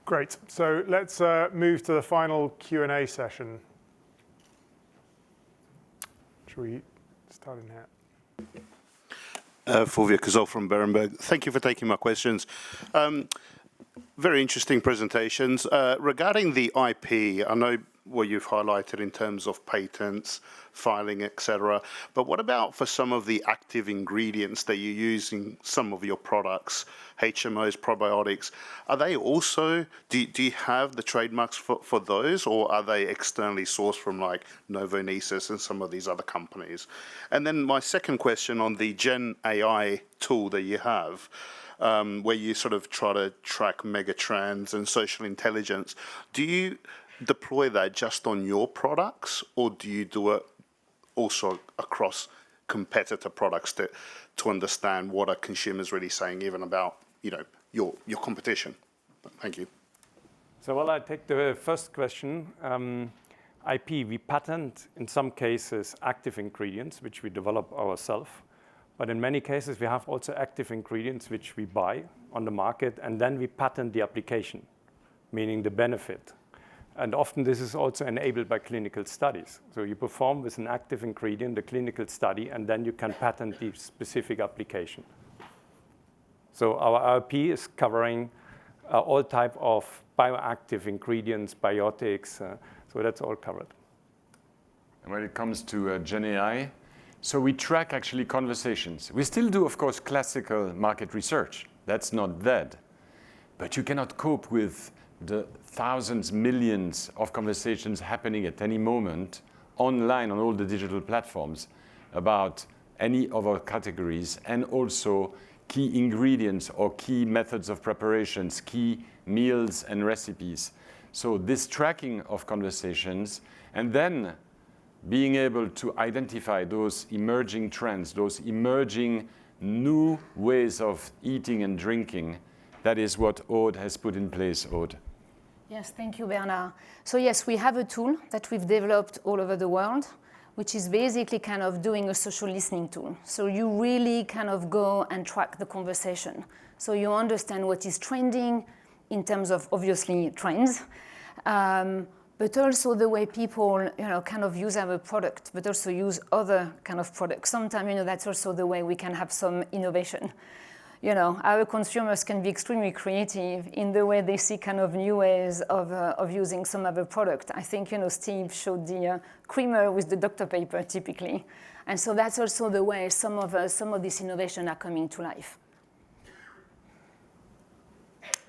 Great. So let's move to the final Q&A session. Shall we start in here? Fulvio Cazol from Berenberg. Thank you for taking my questions. Very interesting presentations. Regarding the IP, I know what you've highlighted in terms of patents, filing, etc. But what about for some of the active ingredients that you use in some of your products, HMOs, probiotics? Are they also, do you have the trademarks for those, or are they externally sourced from like Novonesis and some of these other companies? And then my second question on the Gen AI tool that you have, where you sort of try to track megatrends and social intelligence, do you deploy that just on your products, or do you do it also across competitor products to understand what are consumers really saying, even about your competition? Thank you. So I take the first question. IP, we patent in some cases active ingredients which we develop ourselves, but in many cases we have also active ingredients which we buy on the market, and then we patent the application, meaning the benefit. And often this is also enabled by clinical studies. So you perform with an active ingredient, the clinical study, and then you can patent the specific application. So our IP is covering all type of bioactive ingredients, biotics, so that's all covered. And when it comes to Gen AI, so we track actually conversations. We still do, of course, classical market research. That's not dead. But you cannot cope with the thousands, millions of conversations happening at any moment online on all the digital platforms about any of our categories, and also key ingredients or key methods of preparations, key meals and recipes. So this tracking of conversations, and then being able to identify those emerging trends, those emerging new ways of eating and drinking, that is what Aude has put in place. Aude. Yes, thank you, Bernard. So yes, we have a tool that we've developed all over the world, which is basically kind of doing a social listening tool. So you really kind of go and track the conversation. So you understand what is trending in terms of obviously trends, but also the way people kind of use our product, but also use other kind of products. Sometimes that's also the way we can have some innovation. Our consumers can be extremely creative in the way they see kind of new ways of using some other product. I think, Steve showed the creamer with the Dr. Pepper typically. And so that's also the way some of these innovations are coming to life.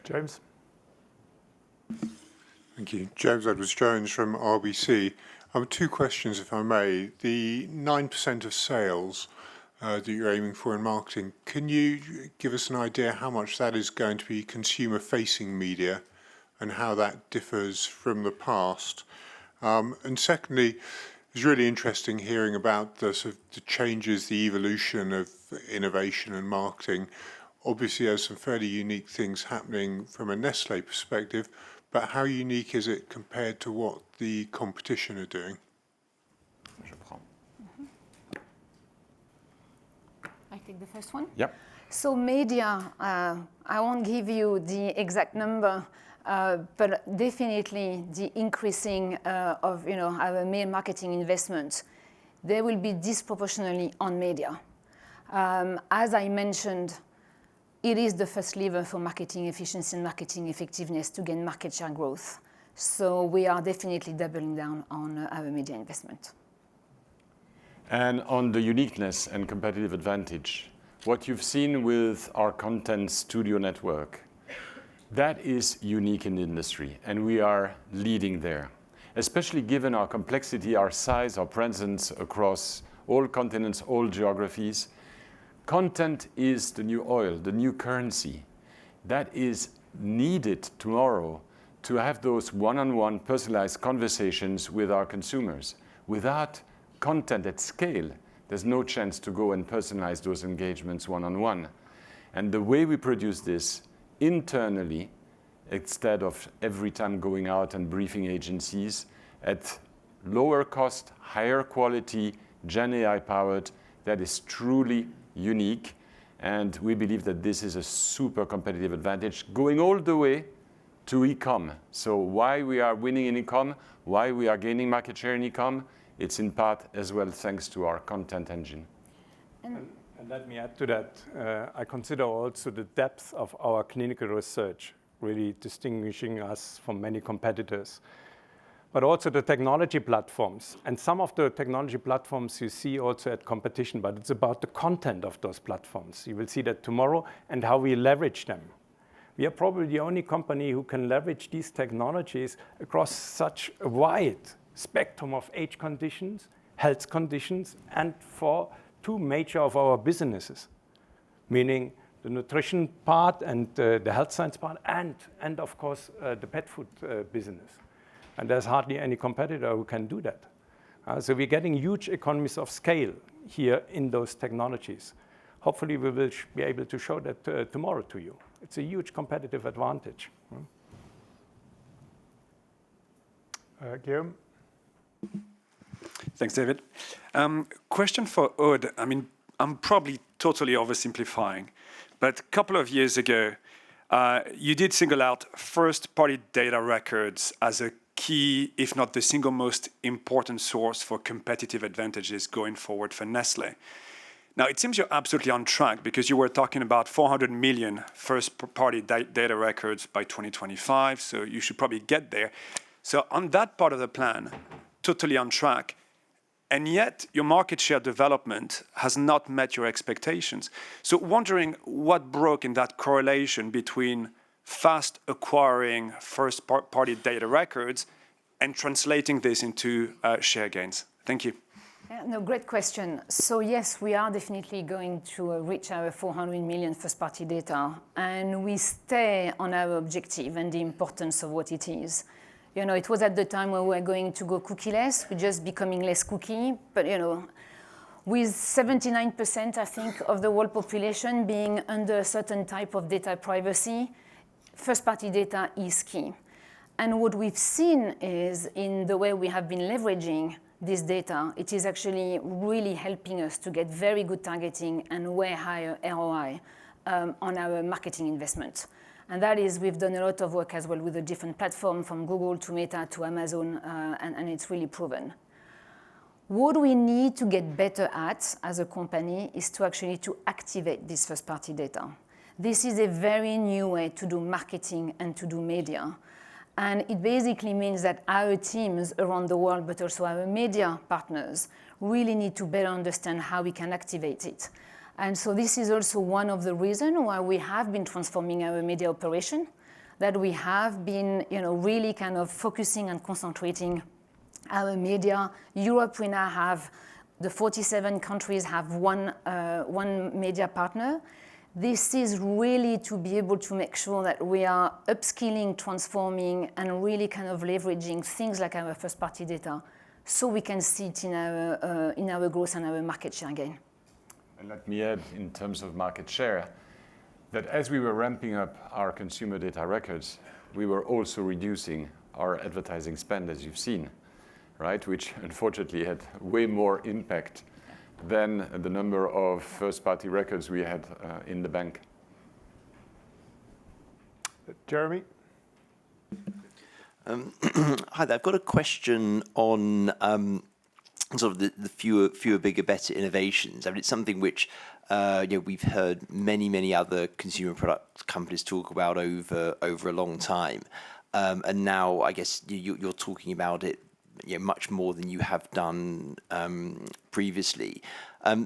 James. Thank you. James Edwards-Jones from RBC. Two questions, if I may. The 9% of sales that you're aiming for in marketing, can you give us an idea how much that is going to be consumer-facing media and how that differs from the past? And secondly, it was really interesting hearing about the changes, the evolution of innovation and marketing. Obviously, there's some fairly unique things happening from a Nestlé perspective, but how unique is it compared to what the competition are doing? I take the first one? Yep. So media, I won't give you the exact number, but definitely the increasing of our main marketing investments, they will be disproportionately on media. As I mentioned, it is the first lever for marketing efficiency and marketing effectiveness to gain market share growth. So we are definitely doubling down on our media investment. And on the uniqueness and competitive advantage, what you've seen with our content studio network, that is unique in the industry, and we are leading there, especially given our complexity, our size, our presence across all continents, all geographies. Content is the new oil, the new currency that is needed tomorrow to have those one-on-one personalized conversations with our consumers. Without content at scale, there's no chance to go and personalize those engagements one-on-one. And the way we produce this internally, instead of every time going out and briefing agencies, at lower cost, higher quality, Gen AI powered, that is truly unique. And we believe that this is a super competitive advantage, going all the way to e-com. So why we are winning in e-com, why we are gaining market share in e-com, it's in part as well thanks to our content engine. And let me add to that. I consider also the depth of our clinical research really distinguishing us from many competitors, but also the technology platforms. And some of the technology platforms you see also at competition, but it's about the content of those platforms. You will see that tomorrow and how we leverage them. We are probably the only company who can leverage these technologies across such a wide spectrum of age conditions, health conditions, and for two major of our businesses, meaning the nutrition part and the health science part, and of course, the pet food business. And there's hardly any competitor who can do that. So we're getting huge economies of scale here in those technologies. Hopefully, we will be able to show that tomorrow to you. It's a huge competitive advantage. Guillaume? Thanks, David. Question for Aude. I mean, I'm probably totally oversimplifying, but a couple of years ago, you did single out first-party data records as a key, if not the single most important source for competitive advantages going forward for Nestlé. Now, it seems you're absolutely on track because you were talking about 400 million first-party data records by 2025, so you should probably get there. So on that part of the plan, totally on track, and yet your market share development has not met your expectations. So wondering what broke in that correlation between fast acquiring first-party data records and translating this into share gains. Thank you. Yeah, no, great question. So yes, we are definitely going to reach our 400 million first-party data, and we stay on our objective and the importance of what it is. You know, it was at the time when we were going to go cookieless, we're just becoming less cookie, but you know, with 79%, I think, of the world population being under a certain type of data privacy, first-party data is key. And what we've seen is in the way we have been leveraging this data, it is actually really helping us to get very good targeting and way higher ROI on our marketing investment. And that is, we've done a lot of work as well with a different platform from Google to Meta to Amazon, and it's really proven. What we need to get better at as a company is to actually to activate this first-party data. This is a very new way to do marketing and to do media. And it basically means that our teams around the world, but also our media partners, really need to better understand how we can activate it. And so this is also one of the reasons why we have been transforming our media operation, that we have been, you know, really kind of focusing and concentrating our media. Europe, we now have the 47 countries have one media partner. This is really to be able to make sure that we are upskilling, transforming, and really kind of leveraging things like our first-party data so we can see it in our growth and our market share gain. And let me add, in terms of market share, that as we were ramping up our consumer data records, we were also reducing our advertising spend, as you've seen, right? Which unfortunately had way more impact than the number of first-party records we had in the bank. Jeremy? Hi there. I've got a question on sort of the fewer, bigger, better innovations. I mean, it's something which we've heard many other consumer product companies talk about over a long time, and now I guess you're talking about it much more than you have done previously.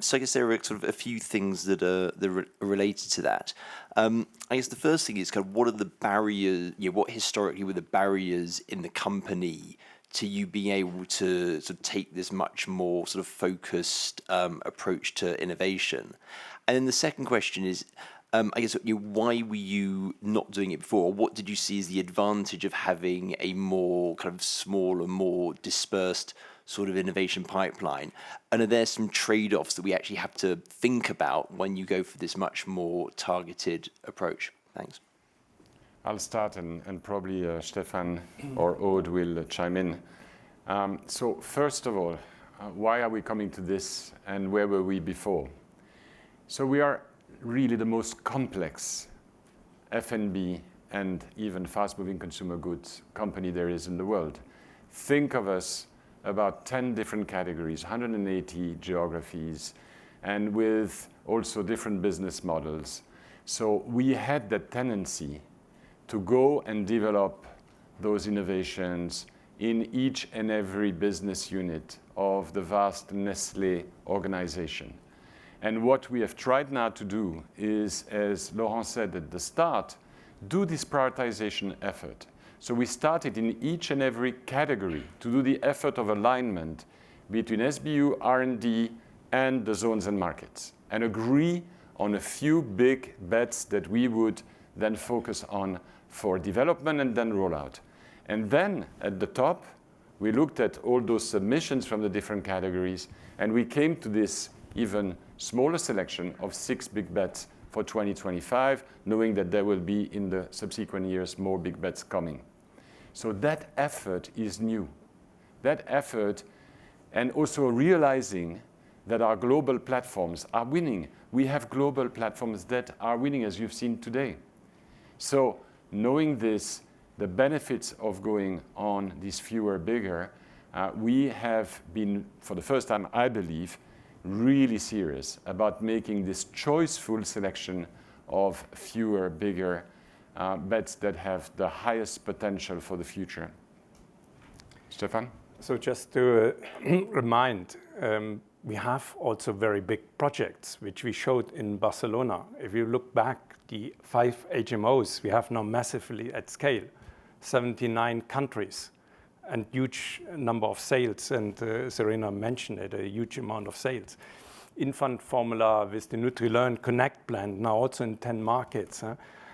So I guess there are sort of a few things that are related to that. I guess the first thing is kind of what are the barriers, what historically were the barriers in the company to you being able to sort of take this much more sort of focused approach to innovation? And then the second question is, I guess, why were you not doing it before? What did you see as the advantage of having a more kind of smaller, more dispersed sort of innovation pipeline? And are there some trade-offs that we actually have to think about when you go for this much more targeted approach? Thanks. I'll start and probably Stefan or Aude will chime in. So first of all, why are we coming to this and where were we before? So we are really the most complex F&B and even fast-moving consumer goods company there is in the world. Think of us about 10 different categories, 180 geographies, and with also different business models. So we had that tendency to go and develop those innovations in each and every business unit of the vast Nestlé organization. And what we have tried now to do is, as Laurent said at the start, do this prioritization effort. So we started in each and every category to do the effort of alignment between SBU, R&D, and the zones and markets, and agree on a few big bets that we would then focus on for development and then rollout. And then at the top, we looked at all those submissions from the different categories, and we came to this even smaller selection of 6 big bets for 2025, knowing that there will be in the subsequent years more big bets coming. So that effort is new. That effort, and also realizing that our global platforms are winning. We have global platforms that are winning, as you've seen today. So knowing this, the benefits of going on these fewer, bigger, we have been, for the first time, I believe, really serious about making this choiceful selection of fewer, bigger bets that have the highest potential for the future. Stefan? So just to remind, we have also very big projects, which we showed in Barcelona. If you look back, the 5 HMOs we have now massively at scale, 79 countries, and huge number of sales, and Serena mentioned it, a huge amount of sales. Infant formula with the NutriLearn Connect plan, now also in 10 markets.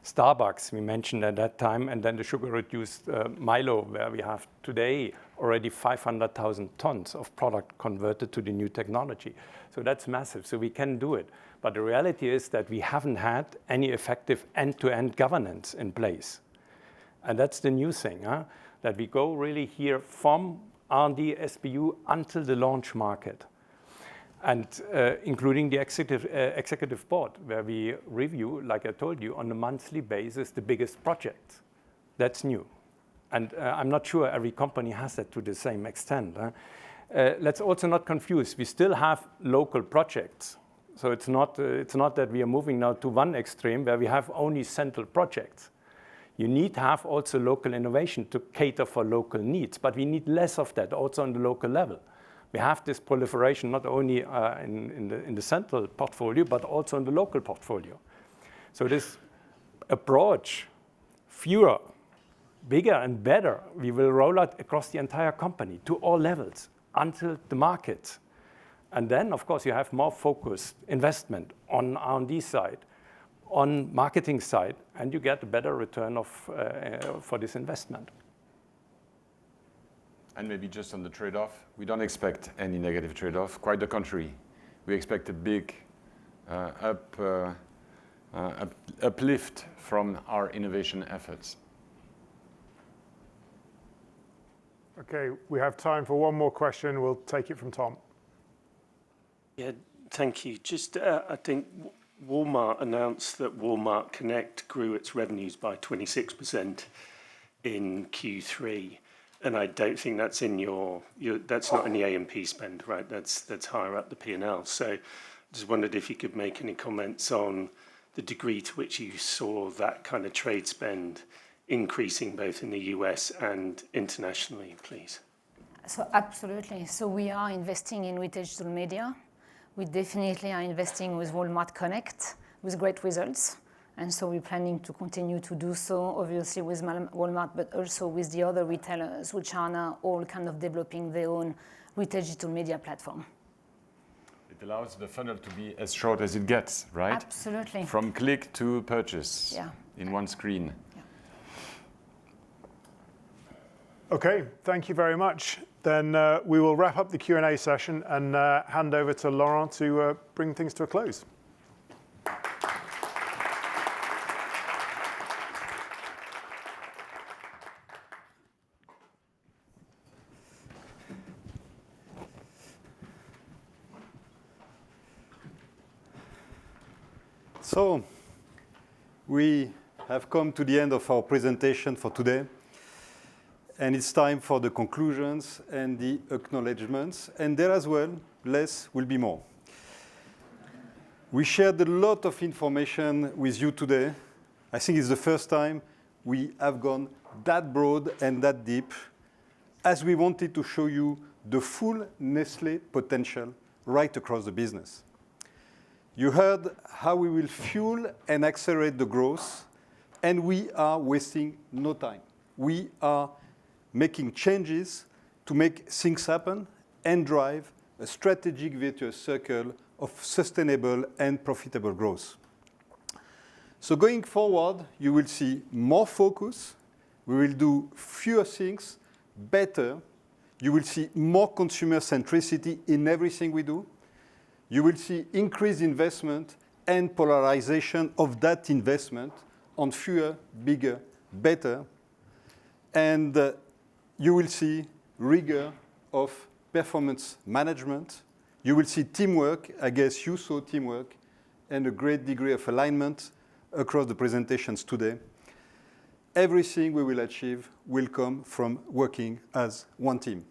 Starbucks, we mentioned at that time, and then the sugar-reduced Milo, where we have today already 500,000 tons of product converted to the new technology. So that's massive, so we can do it. But the reality is that we haven't had any effective end-to-end governance in place. And that's the new thing, that we go really here from R&D SBU until the launch market. And including the executive board, where we review, like I told you, on a monthly basis, the biggest projects. That's new. And I'm not sure every company has that to the same extent. Let's also not confuse. We still have local projects. So it's not that we are moving now to one extreme where we have only central projects. You need to have also local innovation to cater for local needs, but we need less of that also on the local level. We have this proliferation not only in the central portfolio, but also in the local portfolio. So this approach, fewer, bigger and better, we will roll out across the entire company to all levels until the market. And then, of course, you have more focused investment on R&D side, on marketing side, and you get a better return for this investment. And maybe just on the trade-off, we don't expect any negative trade-off. Quite the contrary. We expect a big uplift from our innovation efforts. Okay, we have time for one more question. We'll take it from Tom. Yeah, thank you. Just, I think Walmart announced that Walmart Connect grew its revenues by 26% in Q3. And I don't think that's in that's not in the A&P spend, right? That's higher up the P&L. So just wondered if you could make any comments on the degree to which you saw that kind of trade spend increasing both in the US and internationally, please. So absolutely. So we are investing in retail digital media. We definitely are investing with Walmart Connect with great results. And so we're planning to continue to do so, obviously with Walmart, but also with the other retailers, which are now all kind of developing their own retail digital media platform. It allows the funnel to be as short as it gets, right? Absolutely. From click to purchase in one screen. Yeah. Okay, thank you very much. Then we will wrap up the Q&A session and hand over to Laurent to bring things to a close. So we have come to the end of our presentation for today. And it's time for the conclusions and the acknowledgements. And there as well, less will be more. We shared a lot of information with you today. I think it's the first time we have gone that broad and that deep, as we wanted to show you the full Nestlé potential right across the business. You heard how we will fuel and accelerate the growth, and we are wasting no time. We are making changes to make things happen and drive a strategic virtuous circle of sustainable and profitable growth. So going forward, you will see more focus. We will do fewer things better. You will see more consumer centricity in everything we do. You will see increased investment and polarization of that investment on fewer, bigger, better. And you will see rigor of performance management. You will see teamwork. I guess you saw teamwork and a great degree of alignment across the presentations today. Everything we will achieve will come from working as one team.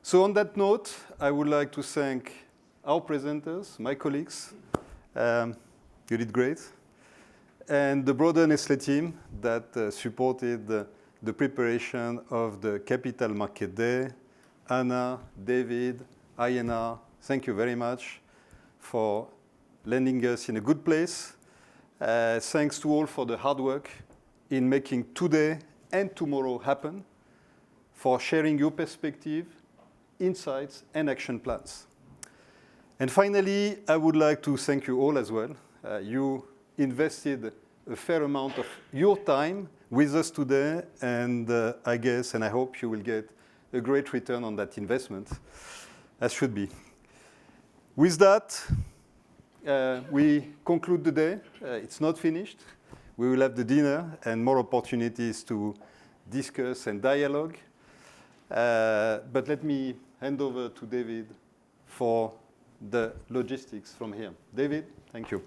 So on that note, I would like to thank our presenters, my colleagues. You did great. And the broader Nestlé team that supported the preparation of the Capital Market Day. Anna, David, Ayana, thank you very much for landing us in a good place. Thanks to all for the hard work in making today and tomorrow happen, for sharing your perspective, insights, and action plans. And finally, I would like to thank you all as well. You invested a fair amount of your time with us today, and I guess, and I hope you will get a great return on that investment, as should be. With that, we conclude the day. It's not finished. We will have the dinner and more opportunities to discuss and dialogue. But let me hand over to David for the logistics from here. David, thank you.